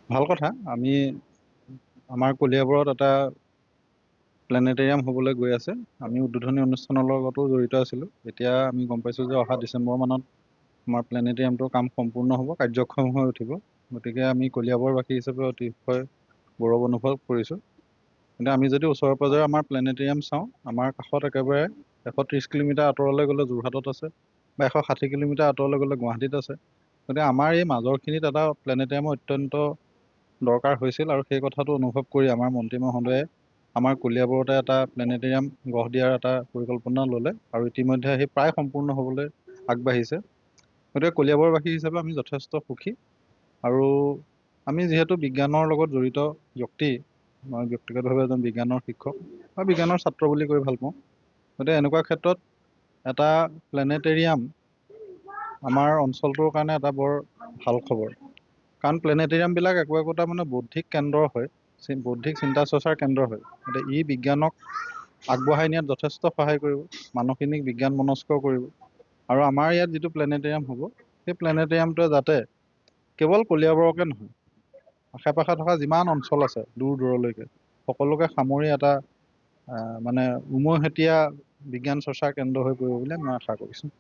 ভাল কথা। আমি আমাৰ কলিয়াবৰত এটা প্লেনেটেৰিয়াম হ'বলৈ গৈ আছে। আমি উদ্বোধনী অনুষ্ঠানৰ লগতো জড়িত আছিলোঁ। এতিয়া আমি গম পাইছোঁ যে অহা ডিচেম্বৰ মানত আমাৰ প্লেনেটেৰিয়ামটোৰ কাম সম্পূৰ্ণ হ'ব, কাৰ্যক্ষম হৈ উঠিব। গতিকে আমি কলিয়াবৰবাসী হিচাপে অতিশয় গৌৰৱ অনুভৱ কৰিছোঁ। কিন্তু আমি যদি ওচৰে পাঁজৰে আমাৰ প্লেনেটেৰিয়াম চাওঁ, আমাৰ কাষত একেবাৰে 130 কিলোমিটাৰ আঁতৰলৈ গ'লে যোৰহাটত আছে, বা 160 কিলোমিটাৰ আঁতৰলৈ গ'লে গুৱাহাটীত আছে। গতিকে আমাৰ এই মাজৰখিনিত এটা প্লেনেটেৰিয়ামৰ অত্যন্ত দৰকাৰ হৈছিল, আৰু সেই কথাটো অনুভৱ কৰি আমাৰ মন্ত্ৰী মহোদয়ে আমাৰ কলিয়াবৰতে এটা প্লেনেটেৰিয়াম গঢ় দিয়াৰ এটা পৰিকল্পনা ল'লে, আৰু ইতিমধ্যে আহি প্ৰায় সম্পূৰ্ণ হ'বলৈ আগবাঢ়িছে। গতিকে কলিয়াবৰবাসী হিচাপে আমি যথেষ্ট সুখী। আৰু আমি যিহেতু বিজ্ঞানৰ লগত জড়িত ব্যক্তি, মই ব্যক্তিগতভাৱে এজন বিজ্ঞানৰ শিক্ষক বা বিজ্ঞানৰ ছাত্ৰ বুলি কৈ ভাল পাওঁ। গতিকে এনেকুৱা ক্ষেত্ৰত এটা প্লেনেটেৰিয়াম আমাৰ অঞ্চলটোৰ কাৰণে এটা বৰ ভাল খবৰ। কাৰণ প্লেনেটেৰিয়ামবিলাক একোটা মানে বৌদ্ধিক কেন্দ্ৰ হয়, বৌদ্ধিক চিন্তা চৰ্চাৰ কেন্দ্ৰ হয়। গতিকে ই বিজ্ঞানক আগবঢ়াই নিয়াত যথেষ্ট সহায় কৰিব, মানুহখিনিক বিজ্ঞান মনস্ক কৰিব। আৰু আমাৰ ইয়াত যিটো প্লেনেটেৰিয়াম হ'ব, সেই প্লেনেটেৰিয়ামটোৱে যাতে কেৱল কলিয়াবৰকে নহয়, আশে পাশে থকা যিমান অঞ্চল আছে দূৰ দূৰলৈকে সকলোকে সামৰি এটা মানে উমৈহতীয়া বিজ্ঞান চৰ্চাৰ কেন্দ্ৰ হৈ পৰিব বুলি মই আশা কৰিছোঁ।